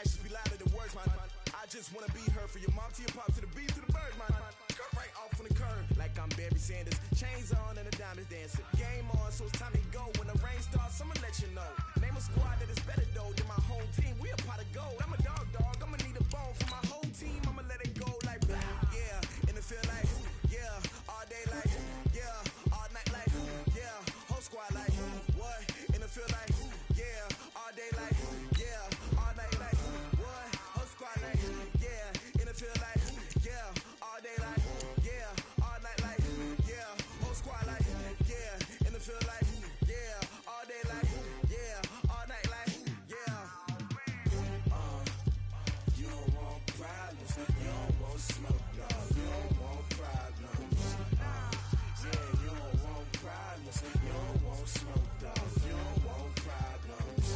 actions be louder than words, man. I just wanna be her, for your mom to your pop, to the beat, to the bird, man. Cut right off on the curb, like I'm Barry Sanders. Chains on and the diamonds dancing. Game on, so it's time to go. When the rain starts, I'ma let you know. Name a squad that is better though than my home team. We a pot of gold. I'm a dog, I'ma need a bone for my whole team. I'ma let it go like blah, yeah. And it feel like, yeah. All day like, yeah. All night like, yeah. Whole squad like, what? And it feel like, yeah. All day like, yeah. All night like, what? Whole squad like, yeah. And it feel like, yeah. All day like, yeah. All night like, yeah. Whole squad like, yeah. And it feel like, yeah. All day like, yeah. All night like, yeah. You don't want problems. You don't want smoke, no. You don't want problems. Yeah, you don't want problems. You don't want smoke, dog. You don't want problems.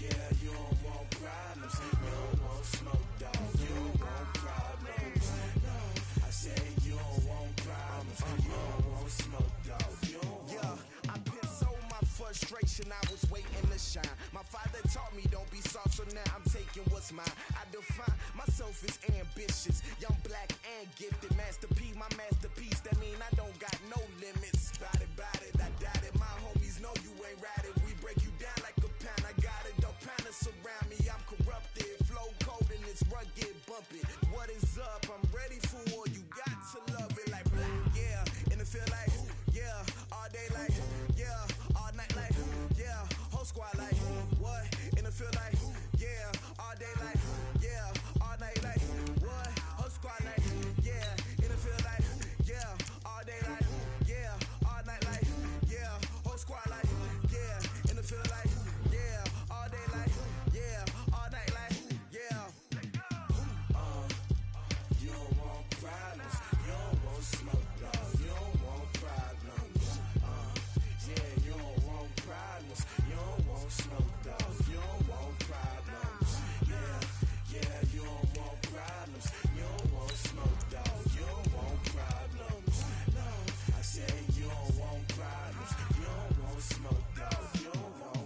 Yeah, you don't want problems. You don't want smoke, dog. You don't want problems. No, I said you don't want problems. You don't want smoke, dog. You don't want. Yeah, I put so my frustration. I was waiting to shine. My father taught me don't be soft, so now I'm taking what's mine. I define myself as ambitious, young, black, and gifted. Master P, my masterpiece. That mean I don't got no limits. Bout it, I doubt it. My homies know you ain't ratted. We break you down like a pound. I got it, don't pound us around me. I'm corrupted, flow cold and it's rugged, bump it. What is up? I'm ready for war. You got to love it like black, yeah. And it feel like, yeah. All day like, yeah. All night like, yeah. Whole squad like, what? And it feel like, yeah. All day like, yeah. All night like, what? Whole squad like, yeah. And it feel like, yeah. All day like, yeah. All night like, yeah. Whole squad like, yeah. And it feel like, yeah. All day like, yeah. All night like, yeah. You don't want problems. You don't want smoke, dog. You don't want problems. Yeah, you don't want problems. You don't want smoke, dog. You don't want problems. Yeah, you don't want problems. You don't want smoke, dog. You don't want problems. No, I said you don't want problems. You don't want smoke, dog. You don't want.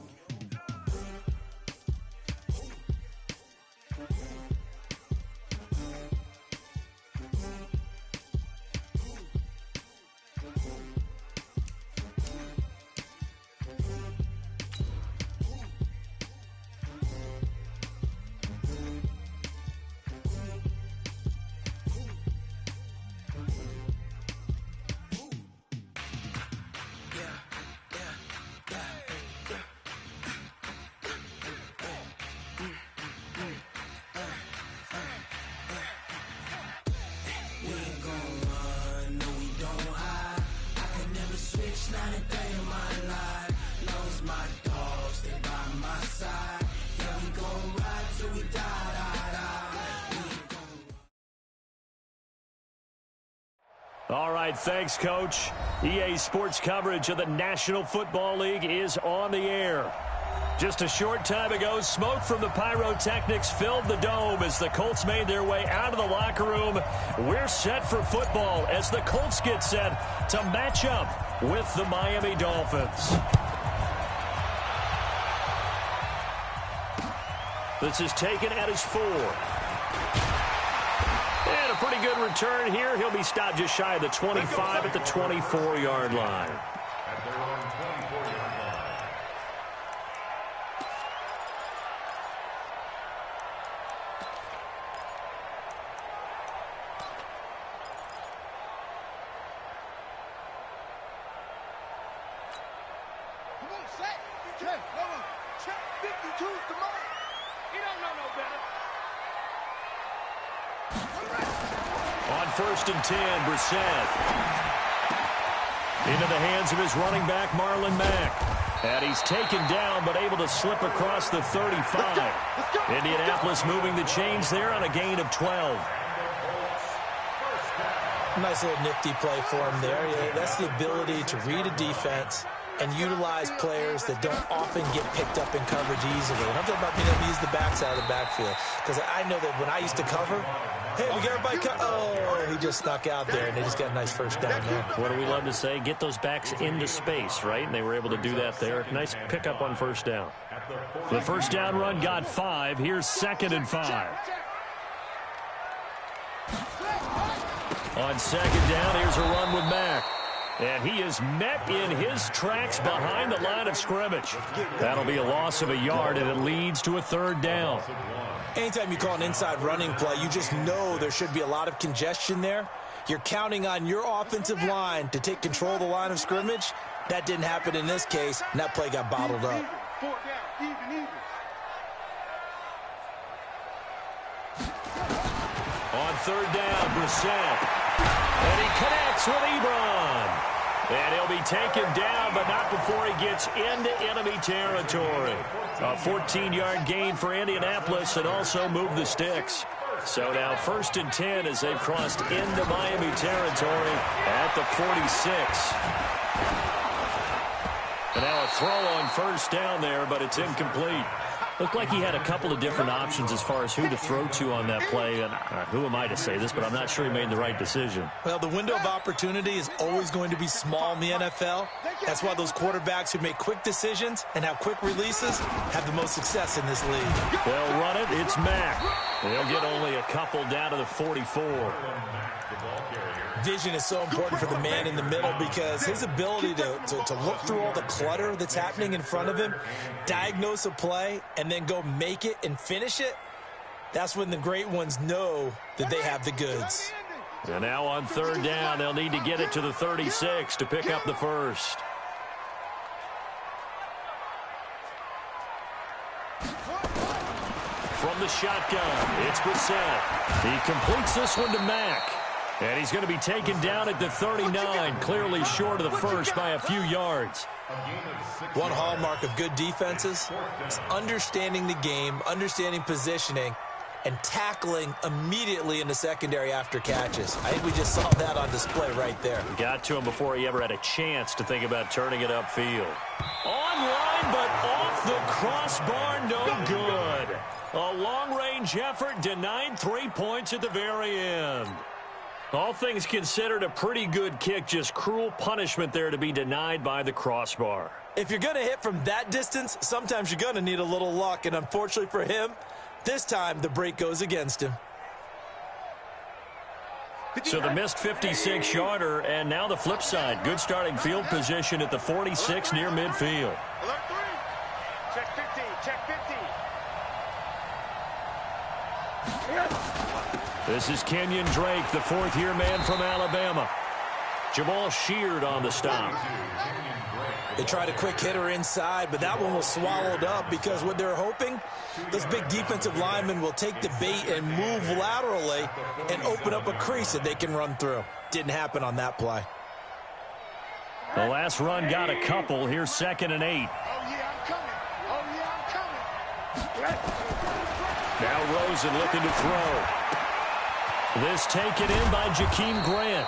We ain't gon' run, no we don't hide. I could never switch, not a day in my life. Long as my dogs stay by my side. Yeah, we gon' ride till we die, die, die. We ain't gon' run. All right, thanks, Coach. EA Sports coverage of the National Football League is on the air. Just a short time ago, smoke from the pyrotechnics filled the dome as the Colts made their way out of the locker room. We're set for football as the Colts get set to match up with the Miami Dolphins. This is taken at his 4. And a pretty good return here. He'll be stopped just shy of the 25 at the 24-yard line. At their own 24-yard line. Come on, set. Check. Come on. Check. 52's the mark. You don't know no better. On 1st and 10, Brissett. Into the hands of his running back, Marlon Mack. And he's taken down, but able to slip across the 35. Indianapolis moving the chains there on a gain of 12. Nice little nifty play for him there. Yeah, that's the ability to read a defense and utilize players that don't often get picked up in coverage easily. And I'm talking about being able to use the backs out of the backfield. Because I know that when I used to cover, hey, we got everybody oh, he just snuck out there, and they just got a nice first down there. What do we love to say? Get those backs into space, right? And they were able to do that there. Nice pickup on 1st down. At The first down run got 5. Here's 2nd and 5. On 2nd down, here's a run with Mack. And he is met in his tracks behind the line of scrimmage. That'll be a loss of a yard, and it leads to a 3rd down. Anytime you call an inside running play, you just know there should be a lot of congestion there. You're counting on your offensive line to take control of the line of scrimmage. That didn't happen in this case, and that play got bottled up. 4 down, even. On 3rd down, Brissett. And he connects with Ebron. And he'll be taken down, but not before he gets into enemy territory. A 14-yard gain for Indianapolis and also moved the sticks. So now 1st and 10 as they've crossed into Miami territory at the 46. And now a throw on 1st down there, but it's incomplete. Looked like he had a couple of different options as far as who to throw to on that play. And who am I to say this, but I'm not sure he made the right decision. Well, the window of opportunity is always going to be small in the NFL. That's why those quarterbacks who make quick decisions and have quick releases have the most success in this league. They'll run it. It's Mack. They'll get only a couple down to the 44. Vision is so important for the man in the middle because his ability to look through all the clutter that's happening in front of him, diagnose a play, and then go make it and finish it, that's when the great ones know that they have the goods. And now on 3rd down, they'll need to get it to the 36 to pick up the 1st. From the shotgun, it's Brissett. He completes this one to Mack. And he's going to be taken down at the 39, clearly short of the 1st by a few yards. One hallmark of good defenses is understanding the game, understanding positioning, and tackling immediately in the secondary after catches. I think we just saw that on display right there. Got to him before he ever had a chance to think about turning it upfield. Online, but off the crossbar, no good. A long-range effort denied 3 points at the very end. All things considered, a pretty good kick, just cruel punishment there to be denied by the crossbar. If you're going to hit from that distance, sometimes you're going to need a little luck, and unfortunately for him, this time the break goes against him. So the missed 56-yarder, and now the flip side. Good starting field position at the 46 near midfield. Alert 3. Check 50. Check 50. This is Kenyon Drake, the 4th-year man from Alabama. Jamal Sheard on the stop. They tried a quick hitter inside, but that one was swallowed up because what they're hoping, those big defensive linemen will take the bait and move laterally and open up a crease that they can run through. Didn't happen on that play. The last run got a couple. Here's 2nd and 8. Oh, yeah, I'm coming. Oh, yeah, I'm coming. Now Rosen looking to throw. This taken in by Jakeem Grant.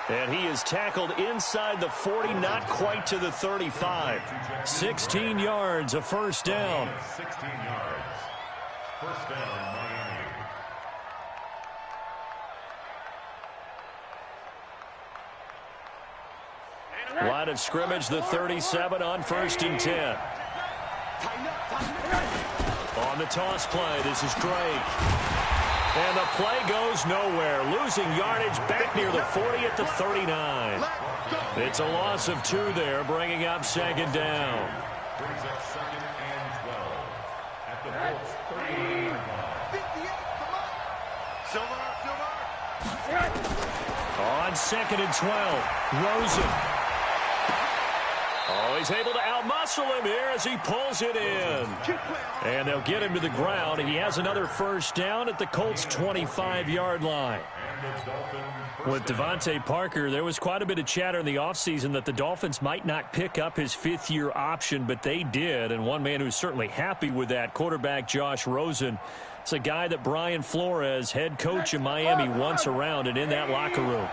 And he is tackled inside the 40, not quite to the 35. 16 yards, a 1st down. 16 yards. 1st down, Miami. Line of scrimmage, the 37 on 1st and 10. On the toss play, this is Drake. And the play goes nowhere. Losing yardage back near the 40 at the 39. It's a loss of 2 there, bringing up 2nd down. Brings up 2nd and 12. At the Colts 38 line. 58, come on. Silver. On 2nd and 12, Rosen. Oh, he's able to outmuscle him here as he pulls it in. And they'll get him to the ground. He has another 1st down at the Colts' 25-yard line. With Devontae Parker, there was quite a bit of chatter in the offseason that the Dolphins might not pick up his 5th-year option, but they did. And one man who's certainly happy with that, quarterback Josh Rosen. It's a guy that Brian Flores, head coach in Miami, wants around and in that locker room.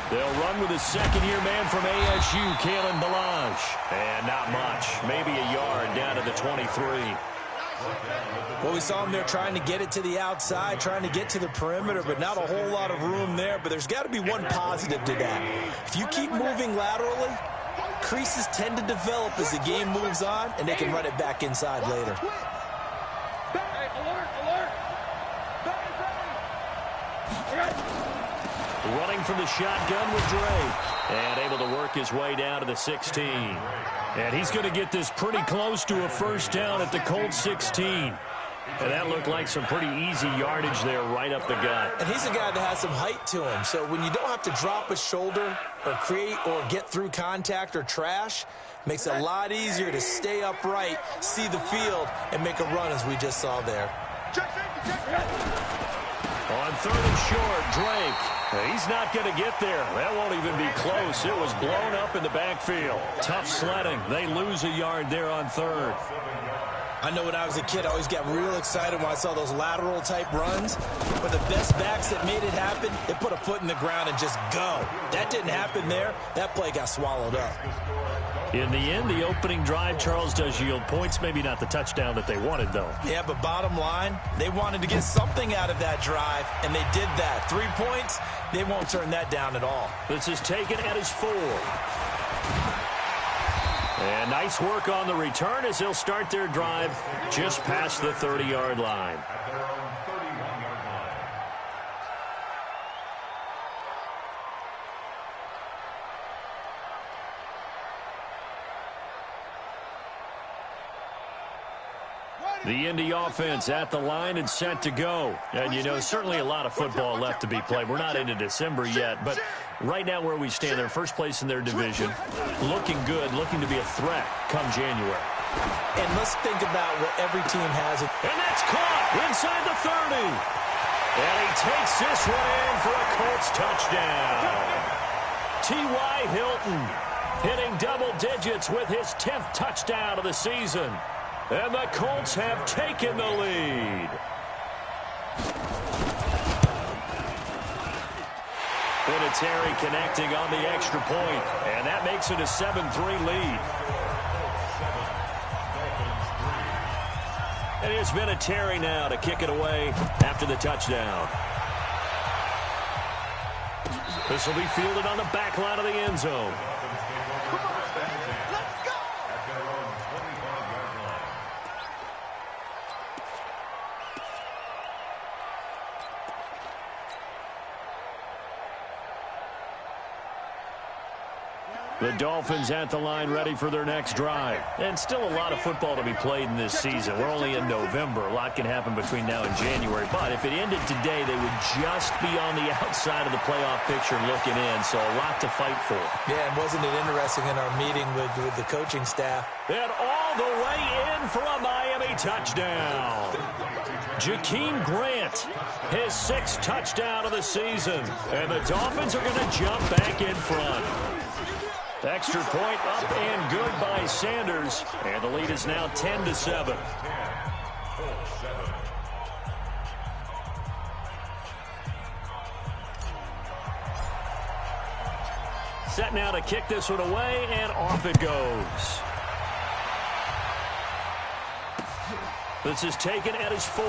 They'll run with his 2nd-year man from ASU, Kalen Ballage. And not much. Maybe a yard down to the 23. Well, we saw him there trying to get it to the outside, trying to get to the perimeter, but not a whole lot of room there. But there's got to be one positive to that. If you keep moving laterally, creases tend to develop as the game moves on, and they can run it back inside later. Running from the shotgun with Drake. And able to work his way down to the 16. And he's going to get this pretty close to a first down at the Colts 16. And that looked like some pretty easy yardage there right up the gut. And he's a guy that has some height to him. So when you don't have to drop a shoulder or create or get through contact or trash, makes it a lot easier to stay upright, see the field, and make a run as we just saw there. On third and short, Drake. He's not going to get there. That won't even be close. It was blown up in the backfield. Tough sledding. They lose a yard there on third. I know when I was a kid, I always got real excited when I saw those lateral-type runs. But the best backs that made it happen, they put a foot in the ground and just go. That didn't happen there. That play got swallowed up. In the end, the opening drive, Charles, does yield points. Maybe not the touchdown that they wanted, though. Yeah, but bottom line, they wanted to get something out of that drive, and they did that. 3 points, they won't turn that down at all. This is taken at his 4. And nice work on the return as they'll start their drive just past the 30-yard line. At their own 31-yard line. The Indy offense at the line and set to go. And, you know, certainly a lot of football left to be played. We're not into December yet, but right now where we stand, they're first place in their division. Looking good, looking to be a threat come January. And let's think about what every team has. And that's caught inside the 30. And he takes this one in for a Colts touchdown. T.Y. Hilton hitting double digits with his 10th touchdown of the season. And the Colts have taken the lead. Vinatieri connecting on the extra point, and that makes it a 7-3 lead. And here's Vinatieri now to kick it away after the touchdown. This will be fielded on the back line of the end zone. The Dolphins at the line ready for their next drive. And still a lot of football to be played in this season. We're only in November. A lot can happen between now and January. But if it ended today, they would just be on the outside of the playoff picture looking in. So a lot to fight for. Yeah, and wasn't it interesting in our meeting with the coaching staff? And all the way in for a Miami touchdown. Jakeem Grant, his 6th touchdown of the season. And the Dolphins are going to jump back in front. Extra point up and good by Sanders. And the lead is now 10-7. Set now to kick this one away, and off it goes. This is taken at his 4.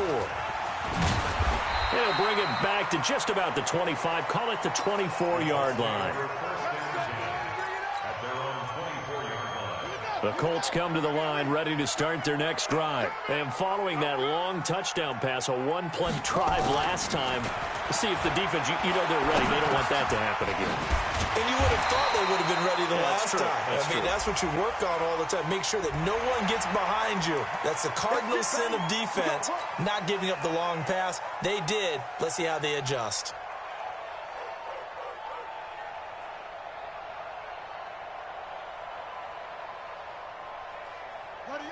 He'll bring it back to just about the 25. Call it the 24-yard line. The Colts come to the line ready to start their next drive. And following that long touchdown pass, a one-play drive last time, let's see if the defense, you know they're ready. They don't want that to happen again. And you would have thought they would have been ready the last time. I mean, that's what you work on all the time. Make sure that no one gets behind you. That's the cardinal sin of defense, not giving up the long pass. They did. Let's see how they adjust.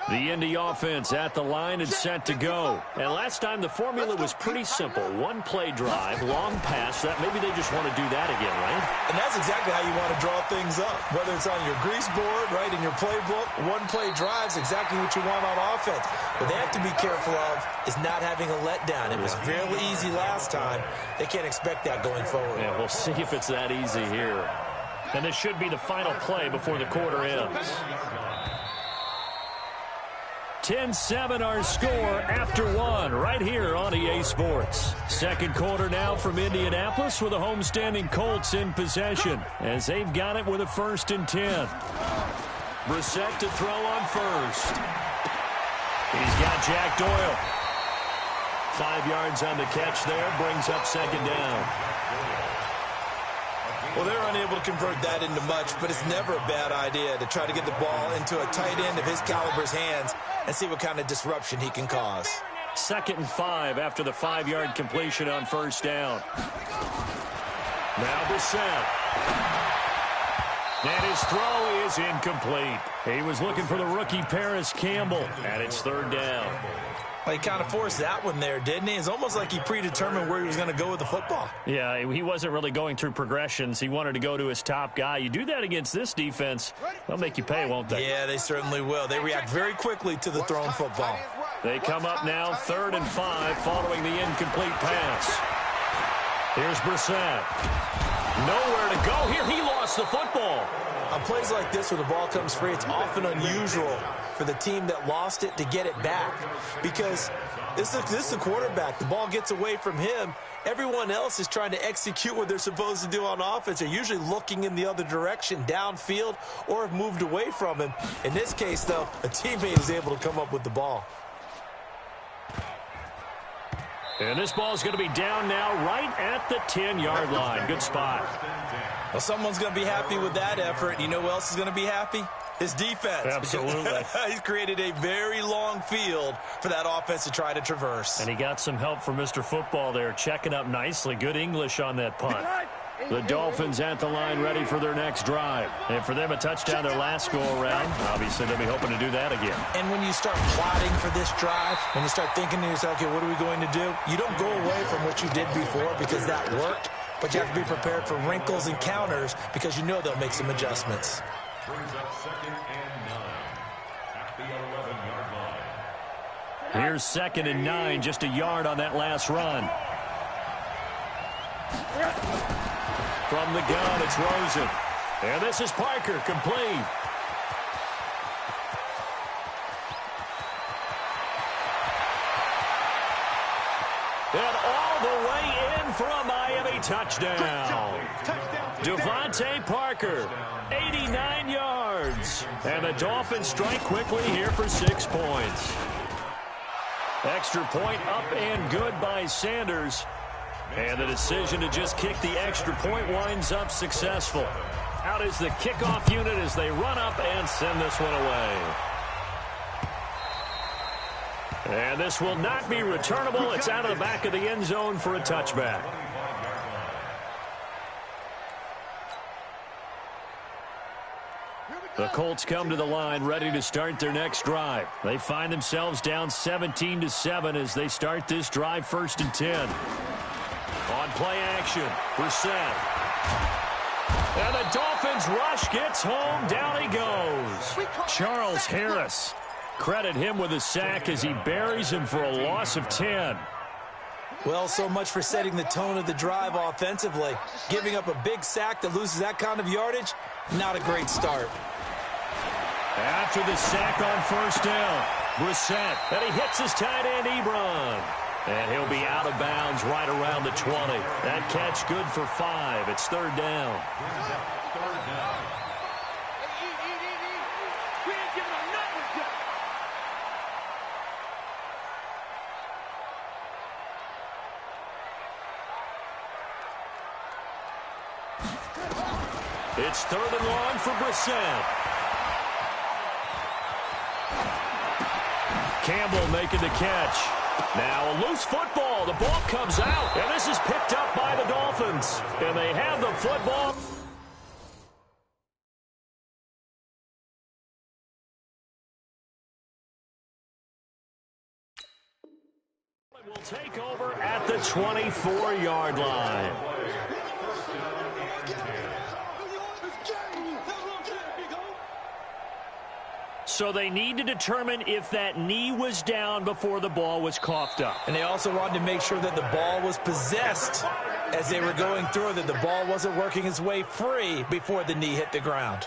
The Indy offense at the line and set to go. And last time the formula was pretty simple. One-play drive, long pass. That maybe they just want to do that again, right? And that's exactly how you want to draw things up. Whether it's on your grease board, right, in your playbook, one-play drive's exactly what you want on offense. What they have to be careful of is not having a letdown. It was fairly easy last time. They can't expect that going forward. Yeah, we'll see if it's that easy here. And this should be the final play before the quarter ends. 10-7 our score after 1 right here on EA Sports. Second quarter now from Indianapolis with the homestanding Colts in possession as they've got it with a 1st and 10. Brissett to throw on first. He's got Jack Doyle. 5 yards on the catch there, brings up second down. Well, they're unable to convert that into much, but it's never a bad idea to try to get the ball into a tight end of his caliber's hands and see what kind of disruption he can cause. 2nd and 5 after the 5-yard completion on first down. Now Brissett. And his throw is incomplete. He was looking for the rookie Paris Campbell, and it's 3rd down. Well, he kind of forced that one there, didn't he? It's almost like he predetermined where he was going to go with the football. Yeah, he wasn't really going through progressions. He wanted to go to his top guy. You do that against this defense, they'll make you pay, won't they? Yeah, they certainly will. They react very quickly to the thrown football. They come up now 3rd and 5 following the incomplete pass. Here's Brissett. Nowhere to go here. He lost the football. On plays like this, when the ball comes free, it's often unusual for the team that lost it to get it back, because this is the quarterback. The ball gets away from him. Everyone else is trying to execute what they're supposed to do on offense. They're usually looking in the other direction, downfield, or have moved away from him. In this case, though, a teammate is able to come up with the ball. And this ball is going to be down now right at the 10-yard line. Good spot. Well, someone's going to be happy with that effort. You know who else is going to be happy? His defense. Absolutely. He's created a very long field for that offense to try to traverse. And he got some help from Mr. Football there, checking up nicely. Good English on that punt. The Dolphins at the line ready for their next drive. And for them, a touchdown their last go-around. Obviously, they'll be hoping to do that again. And when you start plotting for this drive, when you start thinking to yourself, okay, what are we going to do? You don't go away from what you did before because that worked, but you have to be prepared for wrinkles and counters because you know they'll make some adjustments. Brings up 2nd and 9 at the 11-yard line. Here's 2nd and 9, just a yard on that last run. From the gun, it's Rosen. And this is Parker, complete. And all the way in for a Miami touchdown. Devontae Parker, 89 yards. And the Dolphins strike quickly here for 6 points. Extra point up and good by Sanders. And the decision to just kick the extra point winds up successful. Out is the kickoff unit as they run up and send this one away. And this will not be returnable. It's out of the back of the end zone for a touchback. The Colts come to the line ready to start their next drive. They find themselves down 17-7 as they start this drive 1st and 10. On play action, Brissett. And the Dolphins rush gets home. Down he goes. Charles Harris. Credit him with a sack as he buries him for a loss of 10. Well, so much for setting the tone of the drive offensively. Giving up a big sack that loses that kind of yardage, not a great start. After the sack on first down, Brissett. And he hits his tight end, Ebron. And he'll be out of bounds right around the 20. That catch good for 5. It's 3rd down. It's 3rd and long for Brissett. Campbell making the catch. Now a loose football. The ball comes out. And this is picked up by the Dolphins. And they have the football. Will take over at the 24-yard line. So they need to determine if that knee was down before the ball was coughed up. And they also wanted to make sure that the ball was possessed as they were going through, that the ball wasn't working its way free before the knee hit the ground.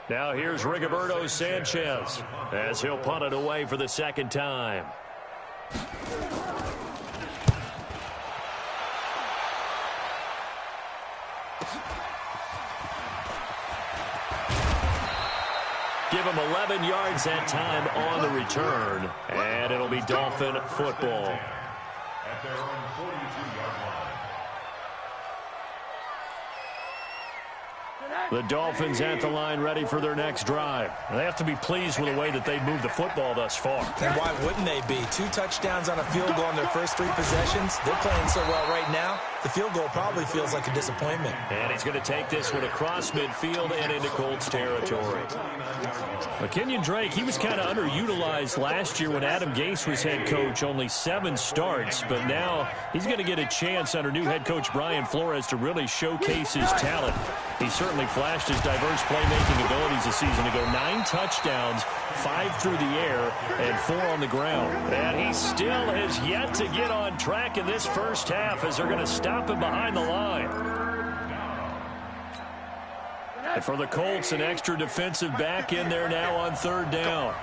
Now here's Rigoberto Sanchez as he'll punt it away for the second time. Give him 11 yards that time on the return, and it'll be Dolphin football. At their own 42-yard line. The Dolphins at the line ready for their next drive. They have to be pleased with the way that they've moved the football thus far. And why wouldn't they be? 2 touchdowns on a field goal in their first 3 possessions. They're playing so well right now, the field goal probably feels like a disappointment. And he's going to take this one across midfield and into Colts territory. Kenyon Drake, he was kind of underutilized last year when Adam Gase was head coach. Only 7 starts, but now he's going to get a chance under new head coach Brian Flores to really showcase his talent. He certainly flashed his diverse playmaking abilities this season to go 9 touchdowns, 5 through the air, and 4 on the ground. And he still has yet to get on track in this first half as they're going to stop him behind the line. And for the Colts, an extra defensive back in there now on 3rd down.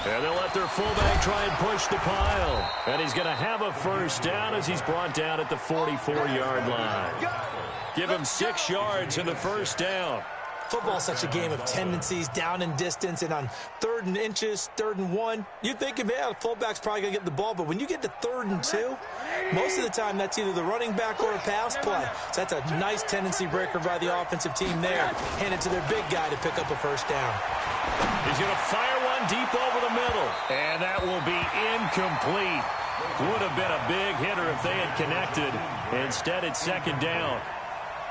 And they'll let their fullback try and push the pile. And he's going to have a first down as he's brought down at the 44-yard line. Give him 6 yards in the first down. Football's such a game of tendencies, down and distance, and on 3rd and inches, 3rd and 1, you're thinking, man, the fullback's probably going to get the ball. But when you get to 3rd and 2, most of the time that's either the running back or a pass play. So that's a nice tendency breaker by the offensive team there. Hand it to their big guy to pick up a first down. He's going to fire one deep over the middle. And that will be incomplete. Would have been a big hitter if they had connected. Instead, it's 2nd down.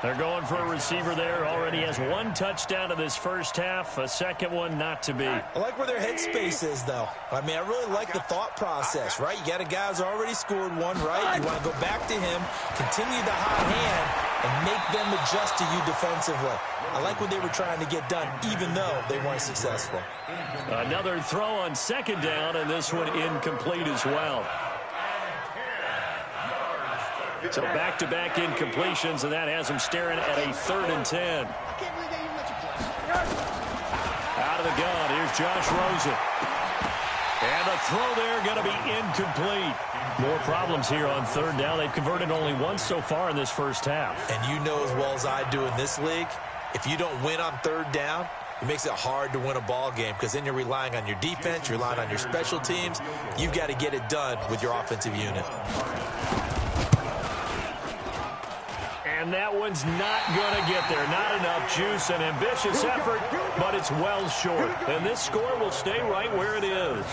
They're going for a receiver there. Already has 1 touchdown in this first half. A second one not to be. I like where their headspace is, though. I mean, I really like the thought process, right? You got a guy who's already scored 1, right? You want to go back to him, continue the hot hand, and make them adjust to you defensively. I like what they were trying to get done, even though they weren't successful. Another throw on 2nd down, and this one incomplete as well. So back-to-back incompletions, and that has them staring at a 3rd and 10. Out of the gun, here's Josh Rosen. And the throw there going to be incomplete. More problems here on 3rd down. They've converted only once so far in this first half. And you know as well as I do in this league, if you don't win on 3rd down, it makes it hard to win a ball game because then you're relying on your defense, you're relying on your special teams. You've got to get it done with your offensive unit. And that one's not going to get there. Not enough juice, an ambitious effort, but it's well short. And this score will stay right where it is.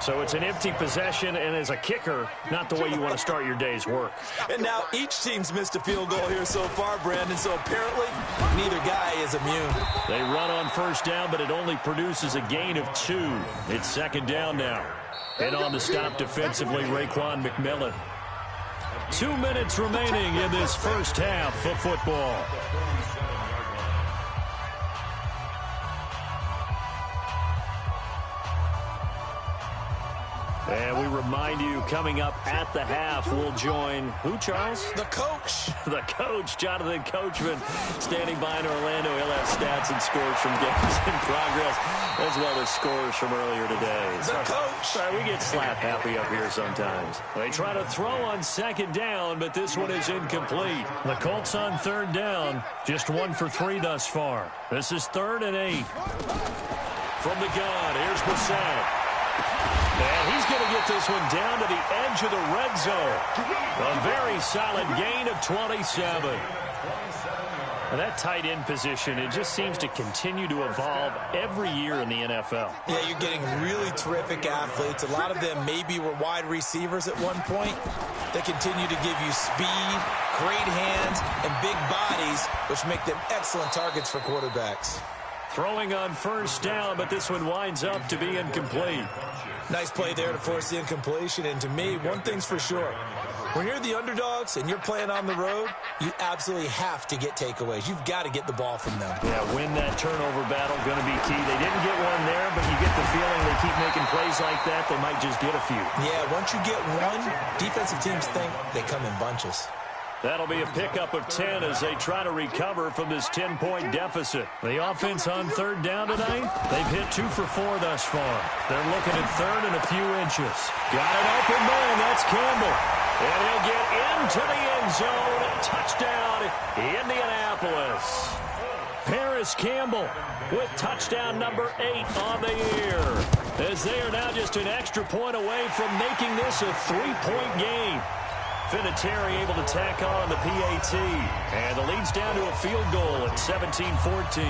So it's an empty possession, and as a kicker, not the way you want to start your day's work. And now each team's missed a field goal here so far, Brandon, so apparently neither guy is immune. They run on 1st down, but it only produces a gain of 2. It's 2nd down now. And on the stop defensively, Raekwon McMillan. 2 minutes remaining in this first half of football. And we remind you, coming up at the half, we'll join who, Charles? The coach. The coach, Jonathan Coachman, standing by in Orlando. He'll have stats and scores from games in progress, as well as scores from earlier today. The coach. Sorry, we get slap happy up here sometimes. They try to throw on 2nd down, but this one is incomplete. The Colts on 3rd down, just 1 for 3 thus far. This is 3rd and 8. From the gun, here's Brissett. And he's going to get this one down to the edge of the red zone. A very solid gain of 27. And that tight end position, it just seems to continue to evolve every year in the NFL. Yeah, you're getting really terrific athletes. A lot of them maybe were wide receivers at one point. They continue to give you speed, great hands, and big bodies, which make them excellent targets for quarterbacks. Throwing on 1st down, but this one winds up to be incomplete. Nice play there to force the incompletion. And to me, one thing's for sure. When you're the underdogs and you're playing on the road, you absolutely have to get takeaways. You've got to get the ball from them. Yeah, win that turnover battle, going to be key. They didn't get one there, but you get the feeling they keep making plays like that, they might just get a few. Yeah, once you get one, defensive teams think they come in bunches. That'll be a pickup of 10 as they try to recover from this 10-point deficit. The offense on third down tonight, they've hit 2 for 4 thus far. They're looking at third and a few inches. Got an open man, that's Campbell. And he'll get into the end zone. Touchdown, Indianapolis. Paris Campbell with touchdown number 8 on the year, as they are now just an extra point away from making this a 3-point game. Vinatieri able to tack on the PAT, and the lead's down to a field goal at 17-14.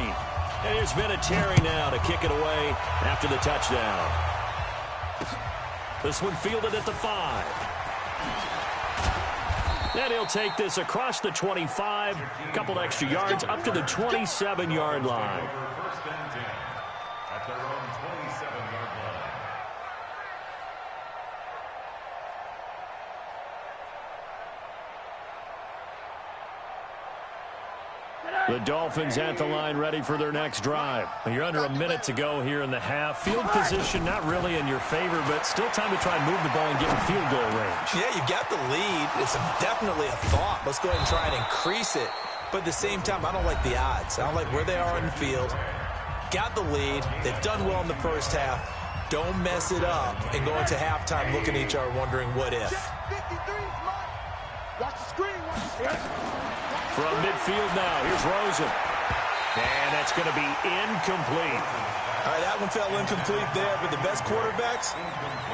And here's Vinatieri now to kick it away after the touchdown. This one fielded at the 5. And he'll take this across the 25, a couple extra yards up to the 27-yard line. First and 10 at their own 27-yard line. The Dolphins at the line ready for their next drive. You're under a minute to go here in the half. Field position not really in your favor, but still time to try and move the ball and get in field goal range. Yeah, you got the lead. It's definitely a thought. Let's go ahead and try and increase it. But at the same time, I don't like the odds. I don't like where they are on the field. Got the lead. They've done well in the first half. Don't mess it up and go into halftime looking at each other wondering what if. Watch the screen. From midfield now, here's Rosen. And that's going to be incomplete. All right, that one fell incomplete there, but the best quarterbacks,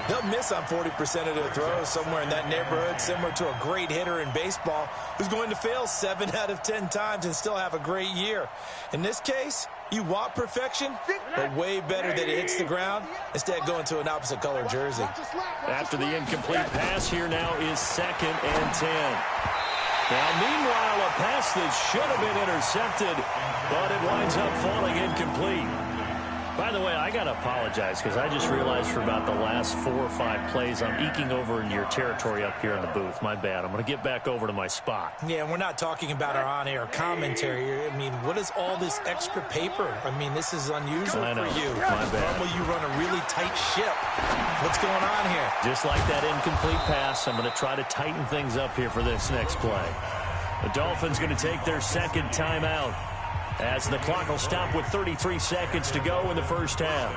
they'll miss on 40% of their throws, somewhere in that neighborhood, similar to a great hitter in baseball who's going to fail 7 out of 10 times and still have a great year. In this case, you want perfection, but way better that it hits the ground instead of going to an opposite color jersey. After the incomplete pass, here now is 2nd and 10. Now, meanwhile, a pass that should have been intercepted, but it winds up falling incomplete. By the way, I got to apologize because I just realized for about the last 4 or 5 plays, I'm eking over into your territory up here in the booth. My bad. I'm going to get back over to my spot. Yeah, we're not talking about our on-air commentary. I mean, what is all this extra paper? I mean, this is unusual for you. My bad. Normally, you run a really tight ship. What's going on here? Just like that incomplete pass, I'm going to try to tighten things up here for this next play. The Dolphins going to take their 2nd timeout, as the clock will stop with 33 seconds to go in the first half.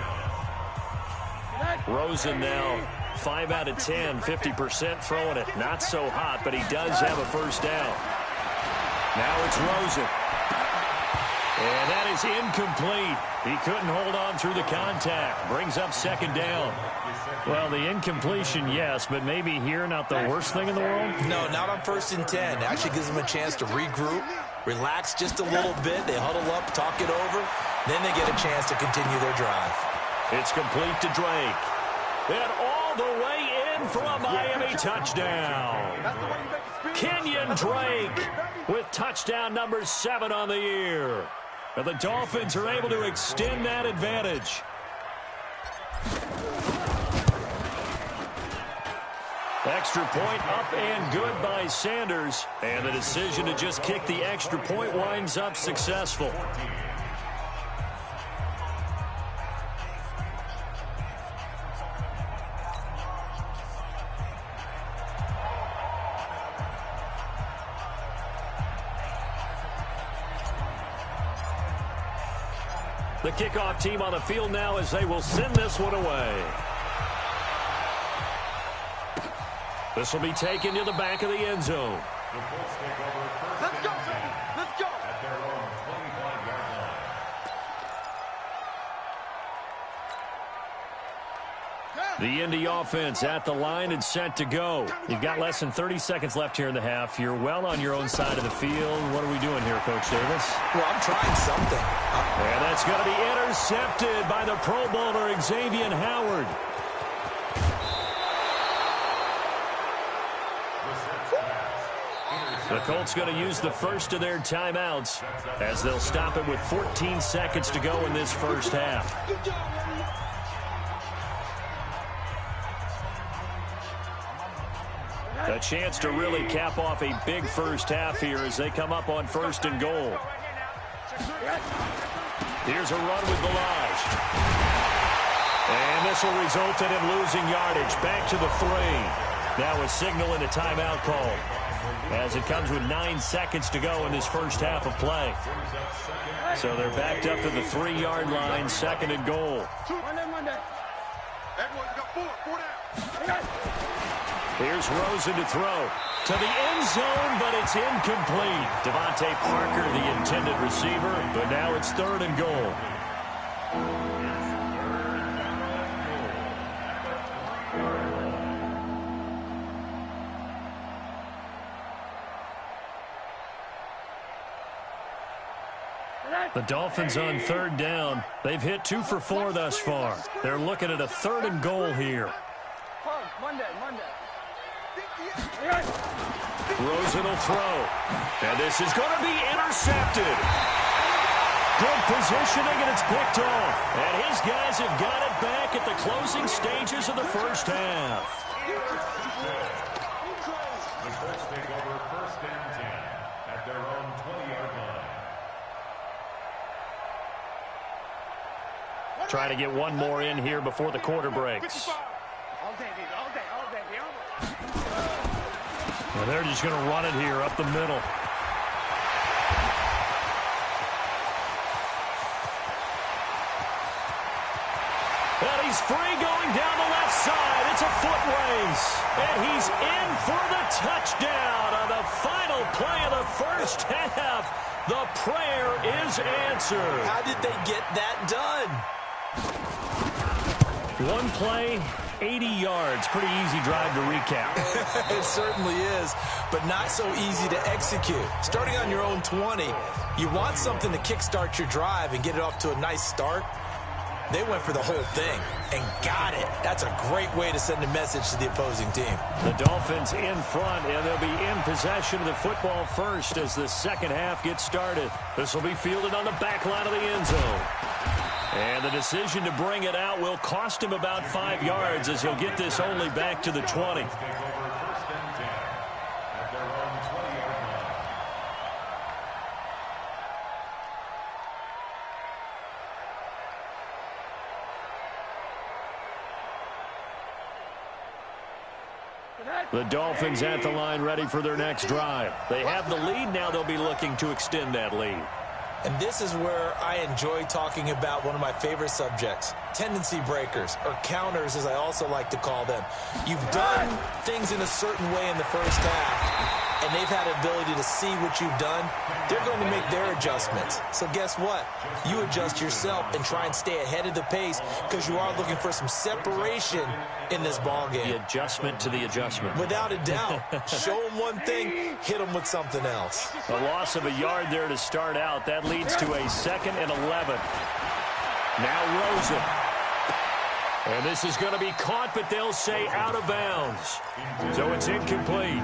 Rosen now 5 out of 10, 50% throwing it. Not so hot, but he does have a first down. Now it's Rosen. And that is incomplete. He couldn't hold on through the contact. Brings up 2nd down. Well, the incompletion, yes, but maybe here not the worst thing in the world? No, not on 1st and 10. Actually gives them a chance to regroup, relax just a little bit. They huddle up, talk it over. Then they get a chance to continue their drive. It's complete to Drake. And all the way in for a Miami touchdown. Kenyon Drake with touchdown number 7 on the year. And the Dolphins are able to extend that advantage. Extra point up and good by Sanders. And the decision to just kick the extra point winds up successful. The kickoff team on the field now as they will send this one away. This will be taken to the back of the end zone. The Colts take over Let's first go, and 10 let's go. at their own 25-yard line. The Indy offense at the line and set to go. You've got less than 30 seconds left here in the half. You're well on your own side of the field. What are we doing here, Coach Davis? Well, I'm trying something. And that's going to be intercepted by the Pro Bowler, Xavier Howard. The Colts going to use the first of their timeouts as they'll stop it with 14 seconds to go in this first half. A chance to really cap off a big first half here as they come up on 1st and goal. Here's a run with Balaj. And this will result in him losing yardage. Back to the 3. Now a signal and a timeout call, as it comes with 9 seconds to go in this first half of play. So they're backed up to the 3-yard line, 2nd and goal. Here's Rosen to throw to the end zone, but it's incomplete. Devontae Parker, the intended receiver, but now it's 3rd and goal. The Dolphins on 3rd down. They've hit 2 for 4 thus far. They're looking at a 3rd and goal here. Rosen will throw. And this is going to be intercepted. Good positioning, and it's picked off. And his guys have got it back at the closing stages of the first half. The Colts take over 1st and 10 at their own 20-yard line. Trying to get one more in here before the quarter breaks. Well, they're just going to run it here up the middle. And he's free going down the left side. It's a foot race. And he's in for the touchdown on the final play of the first half. The prayer is answered. How did they get that done? One play, 80 yards. Pretty easy drive to recap. It certainly is, but not so easy to execute. Starting on your own 20, you want something to kickstart your drive and get it off to a nice start. They went for the whole thing and got it. That's a great way to send a message to the opposing team. The Dolphins in front, and they'll be in possession of the football first as the second half gets started. This will be fielded on the back line of the end zone. And the decision to bring it out will cost him about 5 yards as he'll get this only back to the 20. The Dolphins at the line ready for their next drive. They have the lead. Now they'll be looking to extend that lead. And this is where I enjoy talking about one of my favorite subjects, tendency breakers, or counters as I also like to call them. You've done things in a certain way in the first half, and they've had the ability to see what you've done. They're going to make their adjustments. So guess what? You adjust yourself and try and stay ahead of the pace because you are looking for some separation in this ball game. The adjustment to the adjustment. Without a doubt. Show them one thing, hit them with something else. A loss of a yard there to start out. That leads to a 2nd and 11. Now Rosen. And this is going to be caught, but they'll say out of bounds. So it's incomplete.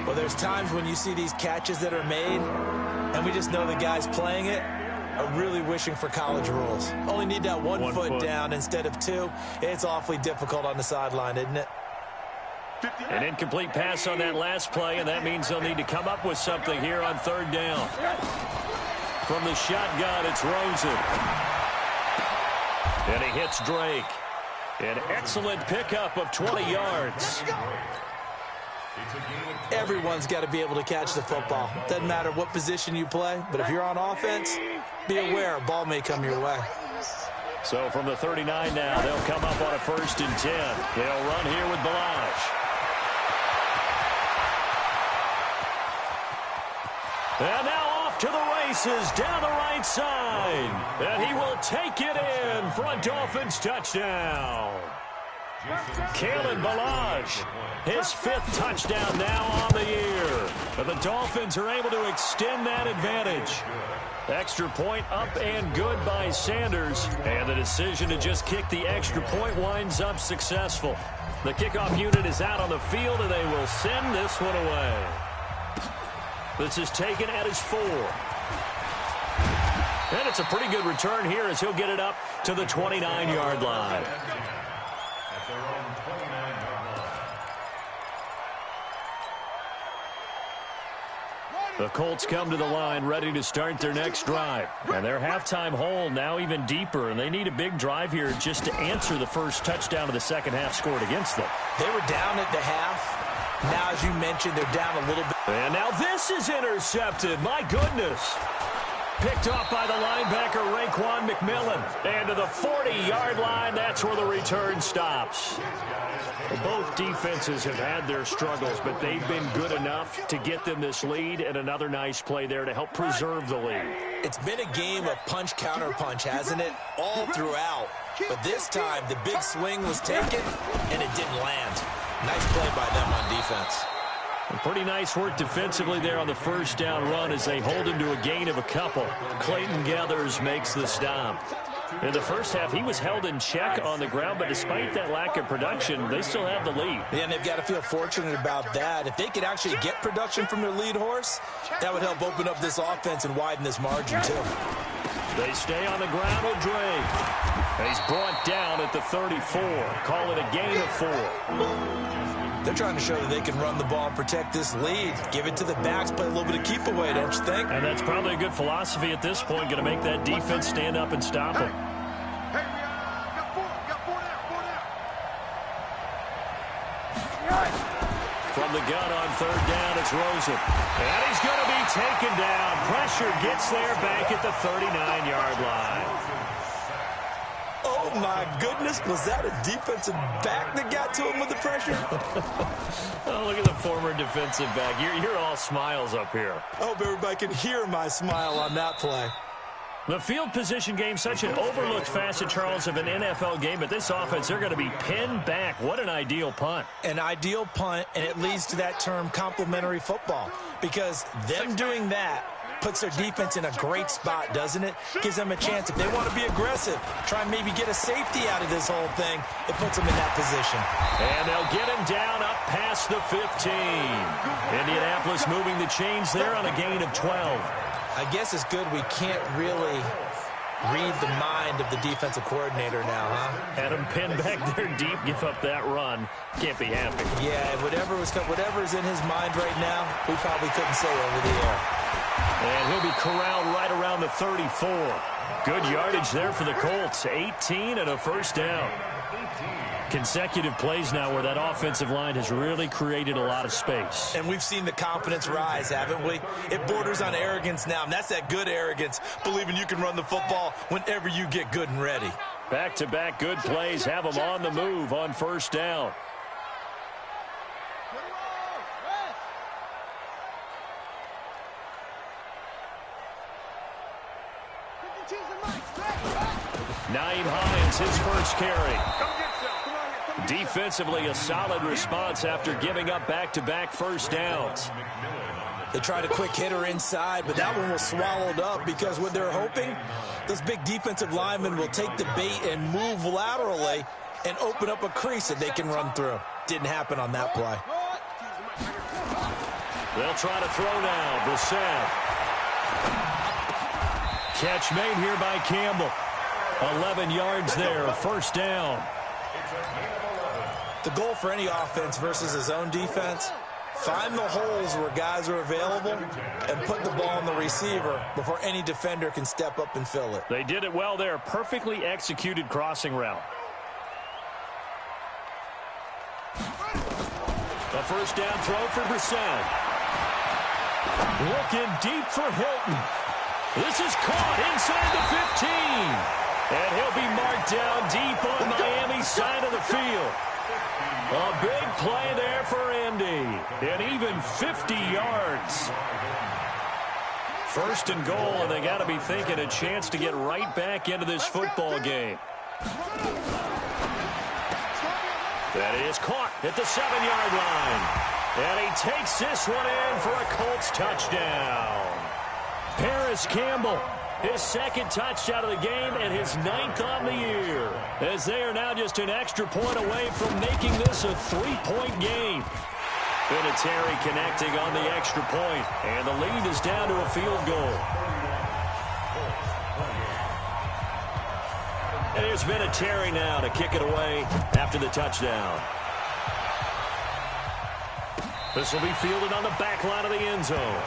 Well, there's times when you see these catches that are made, and we just know the guys playing it are really wishing for college rules. Only need that one foot down instead of 2. It's awfully difficult on the sideline, isn't it? An incomplete pass on that last play, and that means they'll need to come up with something here on 3rd down. From the shotgun, it's Rosen. And he hits Drake. An excellent pickup of 20 yards. Everyone's got to be able to catch the football. Doesn't matter what position you play, but if you're on offense, be aware a ball may come your way. So from the 39 now, they'll come up on a 1st and 10. They'll run here with Balaj. And now off to the races down the right side. And he will take it in for a Dolphins touchdown. Kalen Balaj, his 5th touchdown now on the year. But the Dolphins are able to extend that advantage. Extra point up and good by Sanders. And the decision to just kick the extra point winds up successful. The kickoff unit is out on the field, and they will send this one away. This is taken at his 4. And it's a pretty good return here as he'll get it up to the 29-yard line. At their own 29-yard line. The Colts come to the line ready to start their next drive. And their halftime hole now even deeper, and they need a big drive here just to answer the first touchdown of the second half scored against them. They were down at the half. Now, as you mentioned, they're down a little bit. And now this is intercepted. My goodness. Picked off by the linebacker, Raekwon McMillan. And to the 40-yard line, that's where the return stops. Both defenses have had their struggles, but they've been good enough to get them this lead, and another nice play there to help preserve the lead. It's been a game of punch-counter-punch, hasn't it? All throughout. But this time, the big swing was taken, and it didn't land. Nice play by them on defense. And pretty nice work defensively there on the first down run as they hold him to a gain of a couple. Clayton Gathers makes the stop. In the first half, he was held in check on the ground, but despite that lack of production, they still have the lead. Yeah, and they've got to feel fortunate about that. If they could actually get production from their lead horse, that would help open up this offense and widen this margin, too. They stay on the ground with Drake. He's brought down at the 34. Call it a gain of 4. They're trying to show that they can run the ball and protect this lead. Give it to the backs, play a little bit of keep away, don't you think? And that's probably a good philosophy at this point, going to make that defense stand up and stop him. Hey, got four down. From the gun on third down, it's Rosen. And he's going to be taken down. Pressure gets there back at the 39-yard line. Oh, my goodness. Was that a defensive back that got to him with the pressure? Oh, look at the former defensive back. You're all smiles up here. I hope everybody can hear my smile on that play. The field position game, such an overlooked facet, Charles, of an NFL game, but this offense, they're going to be pinned back. What an ideal punt. An ideal punt, and it leads to that term complementary football, because them doing that puts their defense in a great spot, doesn't it? Gives them a chance. If they want to be aggressive, try and maybe get a safety out of this whole thing, it puts them in that position. And they'll get him down up past the 15. Indianapolis moving the chains there on a gain of 12. I guess it's good we can't really read the mind of the defensive coordinator now, huh? Had him pinned back there deep, give up that run. Can't be happy. Yeah, whatever's in his mind right now, we probably couldn't say over the air. And he'll be corralled right around the 34. Good yardage there for the Colts. 18 and a first down. Consecutive plays now where that offensive line has really created a lot of space. And we've seen the confidence rise, haven't we? It borders on arrogance now, and that's that good arrogance, believing you can run the football whenever you get good and ready. Back-to-back good plays have them on the move on first down. Naeem Hines, his first carry. Defensively, a solid response after giving up back-to-back first downs. They tried a quick hitter inside, but that one was swallowed up because what they're hoping, those big defensive linemen will take the bait and move laterally and open up a crease that they can run through. Didn't happen on that play. They'll try to throw now. Brissett. Catch made here by Campbell. 11 yards there, first down. The goal for any offense versus his own defense, find the holes where guys are available and put the ball on the receiver before any defender can step up and fill it. They did it well there. Perfectly executed crossing route. A first down throw for Brissett. Looking deep for Hilton. This is caught inside the 15. And he'll be marked down deep on Miami's side of the field. A big play there for Indy. And even 50 yards. First and goal, and they got to be thinking a chance to get right back into this football game. That is caught at the 7-yard line. And he takes this one in for a Colts touchdown. Paris Campbell, his second touchdown of the game and his 9th on the year, as they are now just an extra point away from making this a 3-point game. Vinatieri connecting on the extra point, and the lead is down to a field goal. And here's Vinatieri now to kick it away after the touchdown. This will be fielded on the back line of the end zone.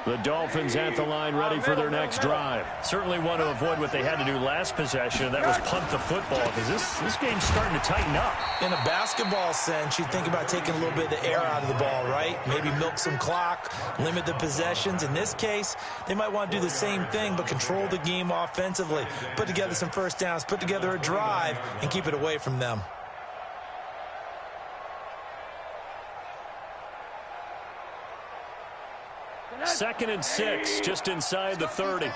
The Dolphins at the line, ready for their next drive. Certainly want to avoid what they had to do last possession, and that was punt the football, because this game's starting to tighten up. In a basketball sense, you think about taking a little bit of the air out of the ball, right? Maybe milk some clock, limit the possessions. In this case, they might want to do the same thing, but control the game offensively. Put together some first downs, put together a drive, and keep it away from them. Second and 6, just inside the 30.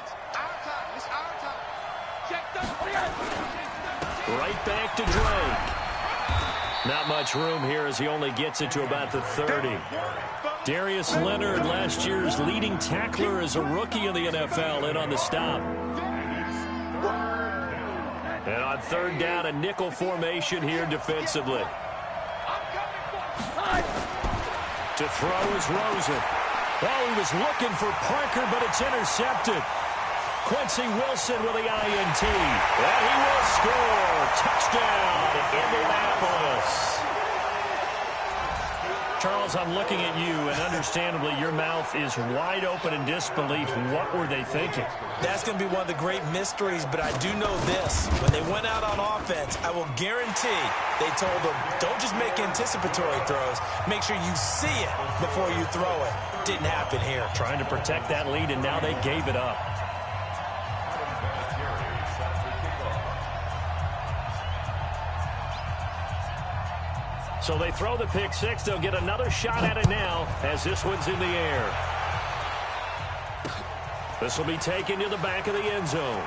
Right back to Drake. Not much room here as he only gets it to about the 30. Darius Leonard, last year's leading tackler as a rookie in the NFL, in on the stop. And on third down, a nickel formation here defensively. To throw is Rosen. Oh, he was looking for Parker, but it's intercepted. Quincy Wilson with the INT. And he will score. Touchdown, Indianapolis. Charles, I'm looking at you, and understandably, your mouth is wide open in disbelief. What were they thinking? That's going to be one of the great mysteries, but I do know this. When they went out on offense, I will guarantee they told them, don't just make anticipatory throws. Make sure you see it before you throw it. Didn't happen here. Trying to protect that lead, and now they gave it up. So they throw the pick six. They'll get another shot at it now as this one's in the air. This will be taken to the back of the end zone.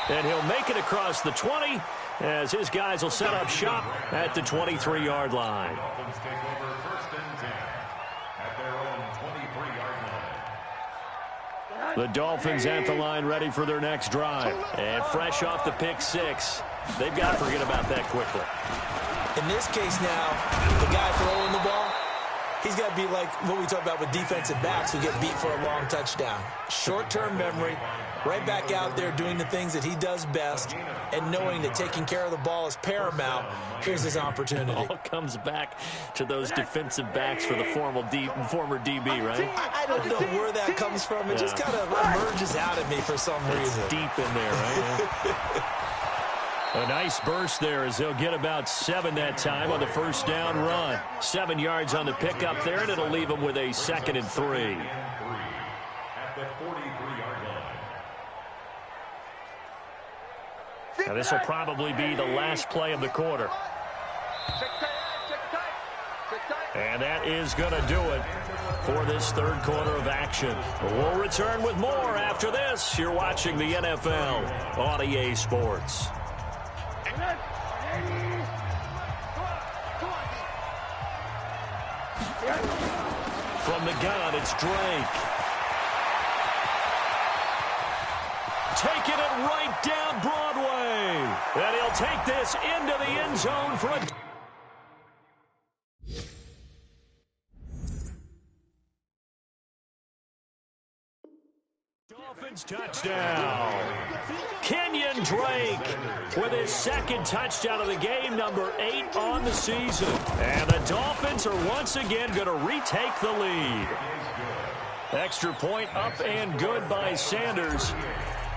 And he'll make it across the 20 as his guys will set up shop at the 23-yard line. Dolphins take over first and 10 at their own 23-yard line. The Dolphins at the line, ready for their next drive. And fresh off the pick six, they've got to forget about that quickly. In this case now, the guy throwing the ball, he's got to be like what we talk about with defensive backs who get beat for a long touchdown. Short-term memory, right back out there doing the things that he does best, and knowing that taking care of the ball is paramount. Here's his opportunity. All comes back to those defensive backs for the former DB, right? I don't know where that comes from. It just kind of emerges out of me for some reason. It's deep in there, right? A nice burst there as they'll get about 7 that time on the first down run. 7 yards on the pickup there, and it'll leave them with a 2nd and 3. At the 43-yard line. Now this will probably be the last play of the quarter. And that is going to do it for this third quarter of action. We'll return with more after this. You're watching the NFL on EA Sports. From the gun, it's Drake. Taking it right down Broadway. And he'll take this into the end zone for a... Dolphins touchdown. Kenyon Drake with his 2nd touchdown of the game, number 8 on the season. And the Dolphins are once again going to retake the lead. Extra point up and good by Sanders.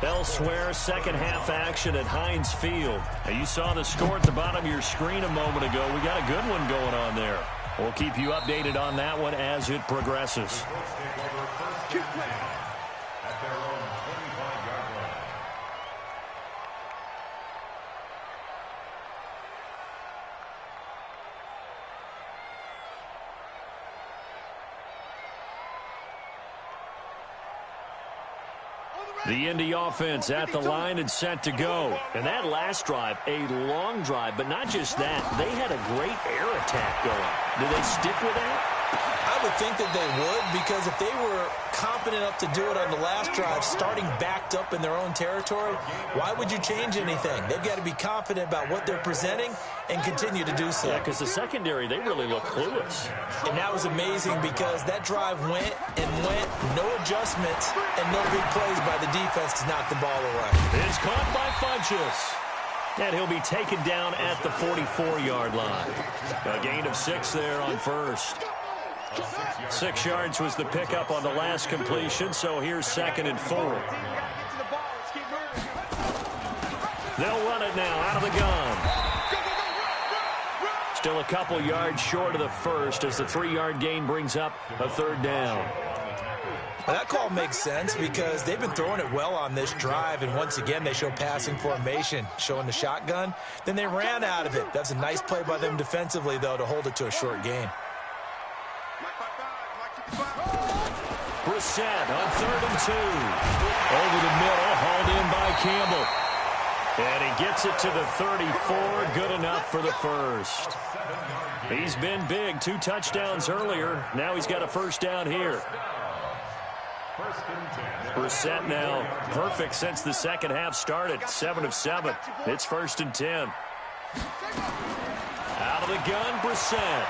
Elsewhere, second half action at Heinz Field. Now, you saw the score at the bottom of your screen a moment ago. We got a good one going on there. We'll keep you updated on that one as it progresses. At their own 25-yard line. The Indy offense at the line and set to go. And that last drive, a long drive, but not just that. They had a great air attack going. Do they stick with that? I would think that they would, because if they were confident enough to do it on the last drive, starting backed up in their own territory, why would you change anything? They've got to be confident about what they're presenting and continue to do so. Yeah, because the secondary, they really look clueless. And that was amazing because that drive went and went, no adjustments, and no big plays by the defense to knock the ball away. It's caught by Funchess. And he'll be taken down at the 44-yard line. A gain of 6 there on first. 6 yards was the pickup on the last completion, so here's 2nd and 4. They'll run it now out of the gun. Still a couple yards short of the first as the 3-yard gain brings up a 3rd down. Well, that call makes sense because they've been throwing it well on this drive, and once again they show passing formation, showing the shotgun. Then they ran out of it. That's a nice play by them defensively, though, to hold it to a short gain. Brissett on 3rd and 2. Over the middle, hauled in by Campbell. And he gets it to the 34, good enough for the first. He's been big, 2 touchdowns earlier. Now he's got a 1st down here. Brissett now perfect since the second half started, 7 of 7. It's 1st and 10. Out of the gun, Brissett.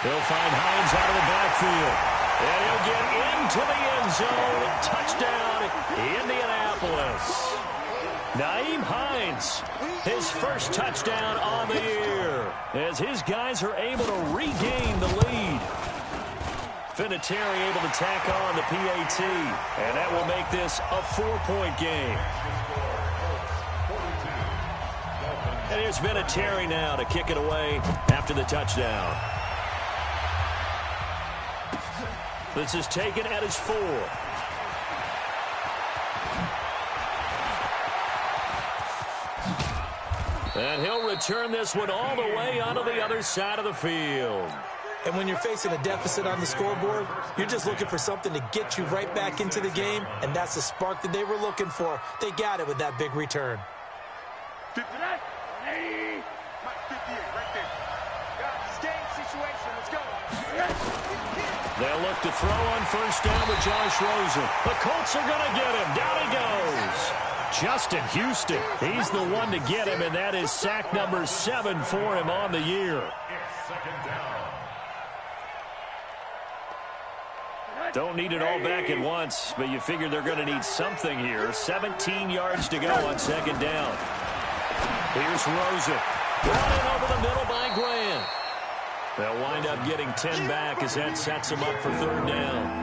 He'll find Hines out of the backfield. And he'll get into the end zone. Touchdown, Indianapolis. Nyheim Hines, his first touchdown on the year, as his guys are able to regain the lead. Vinatieri able to tack on the PAT, and that will make this a 4-point game. And here's Vinatieri now to kick it away after the touchdown. This is taken at his 4. And he'll return this one all the way onto the other side of the field. And when you're facing a deficit on the scoreboard, you're just looking for something to get you right back into the game, and that's the spark that they were looking for. They got it with that big return. 58, right there. Got this game situation. Let's go. They'll look to throw on 1st down with Josh Rosen. The Colts are going to get him. Down he goes. Justin Houston, he's the one to get him, and that is sack number 7 for him on the year. Don't need it all back at once, but you figure they're going to need something here. 17 yards to go on 2nd down. Here's Rosen. Brought in over the middle by Grant. They'll wind up getting 10 back as that sets them up for 3rd down.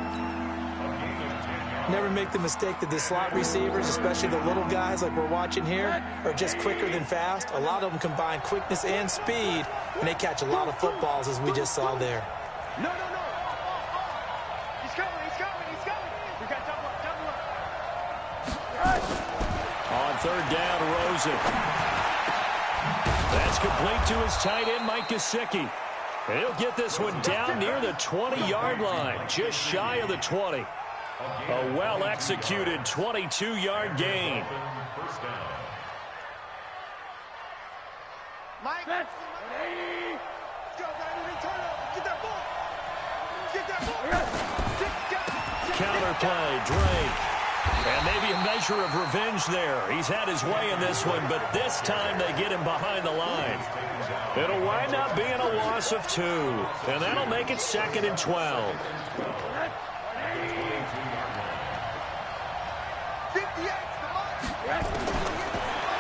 Never make the mistake that the slot receivers, especially the little guys like we're watching here, are just quicker than fast. A lot of them combine quickness and speed, and they catch a lot of footballs, as we just saw there. No. He's coming. We got double up. On 3rd down, Rosen. That's complete to his tight end, Mike Gesicki. He'll get this one down near the 20-yard line, just shy of the 20. A well-executed 22-yard gain. Mike, let's go, baby. Turn up. Get that ball. Counterplay, Drake. And maybe a measure of revenge there. He's had his way in this one, but this time they get him behind the line. It'll wind up being a loss of 2, and that'll make it 2nd and 12.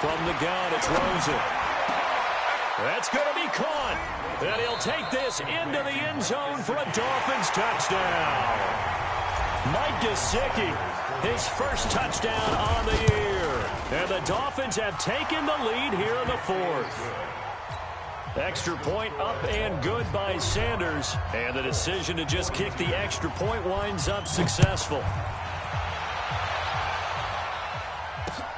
From the gun, it's Rosen. That's going to be caught. And he'll take this into the end zone for a Dolphins touchdown. Mike Gesicki, his first touchdown on the year. And the Dolphins have taken the lead here in the 4th. Extra point up and good by Sanders. And the decision to just kick the extra point winds up successful.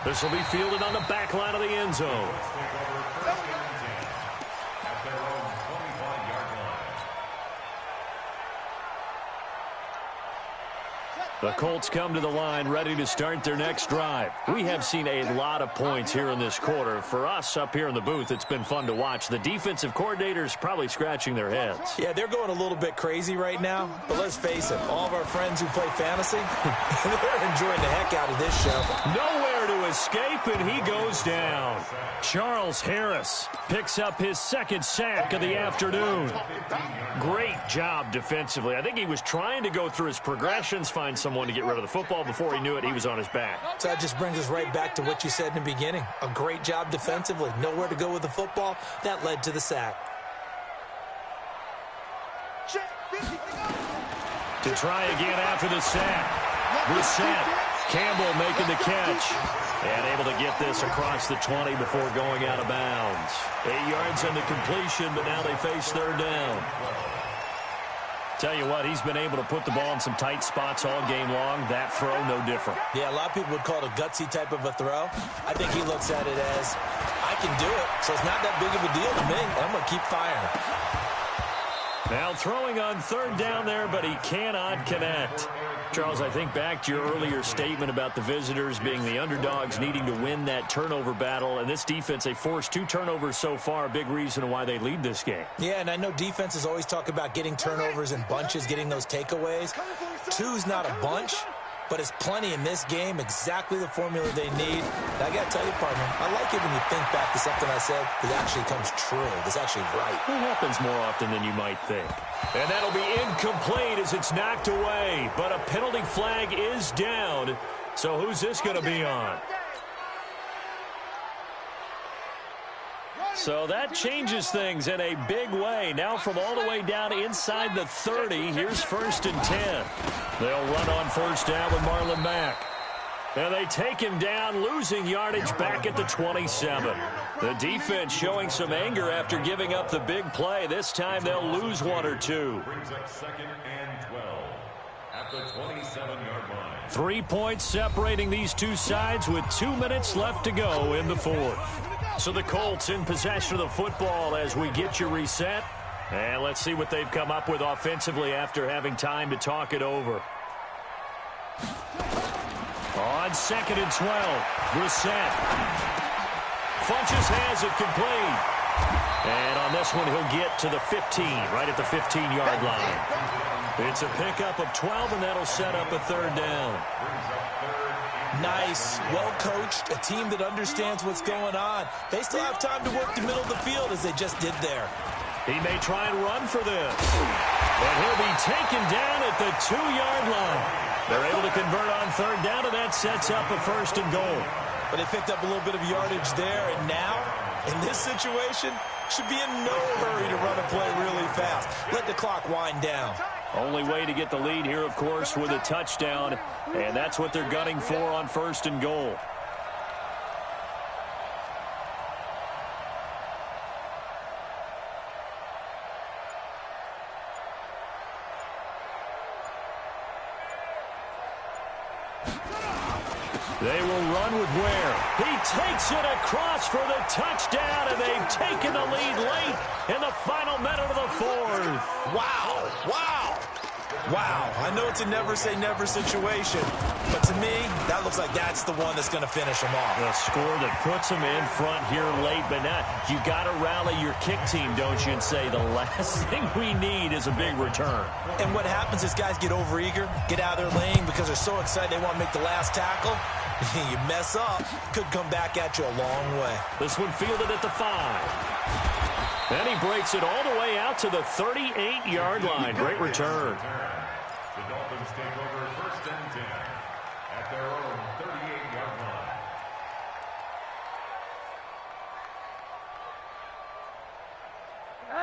This will be fielded on the back line of the end zone. The Colts come to the line ready to start their next drive. We have seen a lot of points here in this quarter. For us up here in the booth, it's been fun to watch. The defensive coordinators probably scratching their heads. Yeah, they're going a little bit crazy right now. But let's face it, all of our friends who play fantasy, they're enjoying the heck out of this show. Nowhere to escape, and he goes down. Charles Harris picks up his 2nd sack of the afternoon. Great job defensively. I think he was trying to go through his progressions, find someone to get rid of the football. Before he knew it, he was on his back. So that just brings us right back to what you said in the beginning. A great job defensively. Nowhere to go with the football. That led to the sack. To try again after the sack. Brissett. Campbell making the catch. And able to get this across the 20 before going out of bounds. 8 yards on the completion, but now they face third down. Tell you what, he's been able to put the ball in some tight spots all game long. That throw, no different. Yeah, a lot of people would call it a gutsy type of a throw. I think he looks at it as, I can do it, so it's not that big of a deal to me. I'm going to keep firing. Now throwing on third down there, but he cannot connect. Charles, I think back to your earlier statement about the visitors being the underdogs needing to win that turnover battle. And this defense, they forced 2 turnovers so far, a big reason why they lead this game. Yeah, and I know defenses always talk about getting turnovers in bunches, getting those takeaways. 2's not a bunch, but it's plenty in this game, exactly the formula they need. And I got to tell you, partner, I like it when you think back to something I said that actually comes true. That's actually right. It happens more often than you might think. And that'll be incomplete as it's knocked away. But a penalty flag is down. So who's this going to be on? So that changes things in a big way. Now from all the way down inside the 30, here's 1st and 10. They'll run on first down with Marlon Mack. And they take him down, losing yardage back at the 27. The defense showing some anger after giving up the big play. This time they'll lose 1 or 2. Brings up 2nd and 12 at the 27-yard line. 3 points separating these two sides with 2 minutes left to go in the 4th. So the Colts in possession of the football as we get you reset. And let's see what they've come up with offensively after having time to talk it over. On 2nd and 12, Brissett. Funches has it complete. And on this one, he'll get to the 15, right at the 15-yard line. It's a pickup of 12, and that'll set up a third down. Nice, well-coached, a team that understands what's going on. They still have time to work the middle of the field as they just did there. He may try and run for this. And he'll be taken down at the 2-yard line. They're able to convert on third down, and that sets up a 1st and goal. But they picked up a little bit of yardage there, and now, in this situation, should be in no hurry to run a play really fast. Let the clock wind down. Only way to get the lead here, of course, with a touchdown, and that's what they're gunning for on 1st and goal. They will run with Ware. He takes it across for the touchdown, and they've taken the lead late in the final minute of the 4th. Wow, wow, wow. I know it's a never-say-never situation, but to me, that looks like that's the one that's going to finish them off. A score that puts them in front here late, but not. You got to rally your kick team, don't you, and say the last thing we need is a big return. And what happens is guys get overeager, get out of their lane because they're so excited they want to make the last tackle. You mess up, could come back at you a long way. This one fielded at the 5. Then he breaks it all the way out to the 38-yard line. Great return. The Dolphins take over 1st and 10 at their own 38-yard line.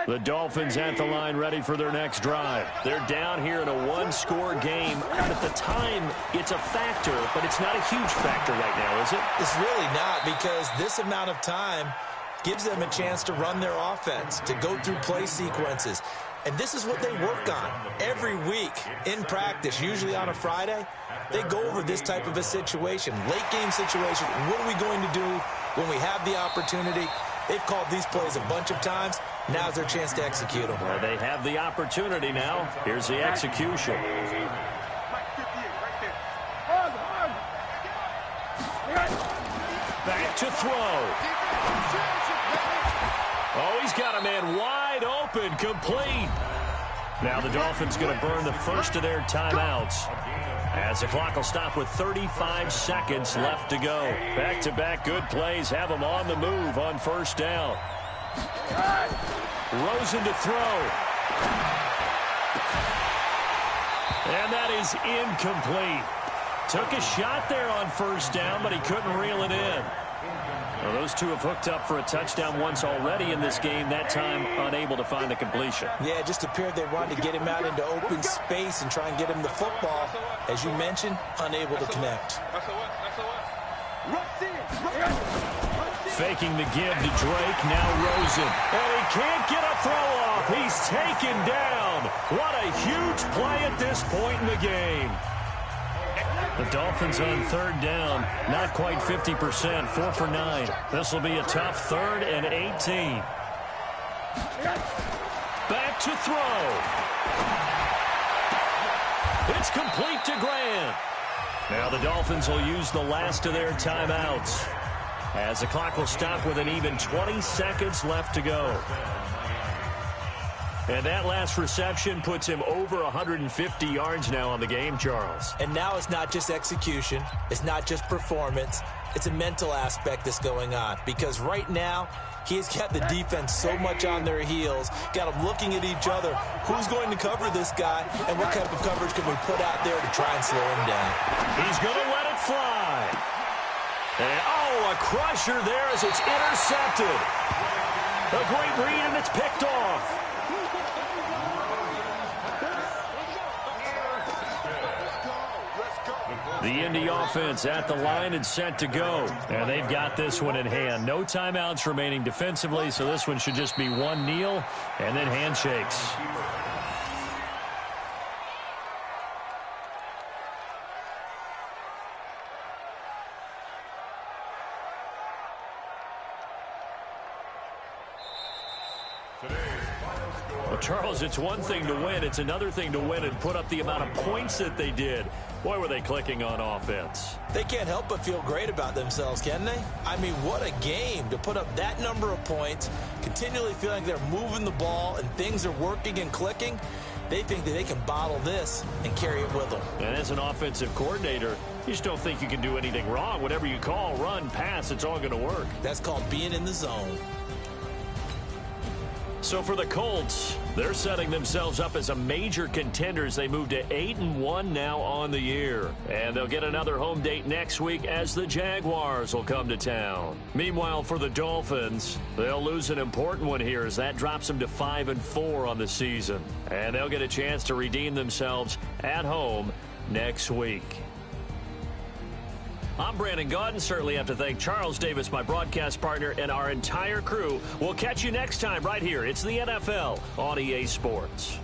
The Dolphins at the line ready for their next drive. They're down here in a 1-score game. At the time, it's a factor, but it's not a huge factor right now, is it? It's really not, because this amount of time gives them a chance to run their offense, to go through play sequences. And this is what they work on every week in practice, usually on a Friday. They go over this type of a situation, late game situation. What are we going to do when we have the opportunity? They've called these plays a bunch of times. Now's their chance to execute them. Well, they have the opportunity now. Here's the execution. Back to throw. Oh, he's got a man wide open, complete. Now the Dolphins going to burn the first of their timeouts, as the clock will stop with 35 seconds left to go. Back-to-back good plays have them on the move on first down. Rosen to throw. And that is incomplete. Took a shot there on first down, but he couldn't reel it in. Well, those two have hooked up for a touchdown once already in this game, that time unable to find the completion. Yeah, it just appeared they wanted to get him out into open space and try and get him the football. As you mentioned, unable to connect. Faking the give to Drake, now Rosen. And he can't get a throw off. He's taken down. What a huge play at this point in the game. The Dolphins on third down, not quite 50%, 4 for 9. This will be a tough 3rd and 18. Back to throw. It's complete to Grant. Now the Dolphins will use the last of their timeouts, as the clock will stop with an even 20 seconds left to go. And that last reception puts him over 150 yards now on the game, Charles. And now it's not just execution. It's not just performance. It's a mental aspect that's going on. Because right now, he's got the defense so much on their heels, got them looking at each other. Who's going to cover this guy, and what type of coverage can we put out there to try and slow him down? He's going to let it fly. And, a crusher there as it's intercepted. A great read, and it's picked off. The Indy offense at the line and set to go. And they've got this one in hand. No timeouts remaining defensively, so this one should just be one kneel and then handshakes. Well, Charles, it's one thing to win. It's another thing to win and put up the amount of points that they did. Boy, were they clicking on offense. They can't help but feel great about themselves, can they? I mean, what a game to put up that number of points, continually feeling they're moving the ball and things are working and clicking. They think that they can bottle this and carry it with them. And as an offensive coordinator, you just don't think you can do anything wrong. Whatever you call, run, pass, it's all going to work. That's called being in the zone. So for the Colts, they're setting themselves up as a major contender as they move to 8-1 now on the year. And they'll get another home date next week as the Jaguars will come to town. Meanwhile, for the Dolphins, they'll lose an important one here as that drops them to 5-4 on the season. And they'll get a chance to redeem themselves at home next week. I'm Brandon Gaudin. Certainly have to thank Charles Davis, my broadcast partner, and our entire crew. We'll catch you next time right here. It's the NFL on EA Sports.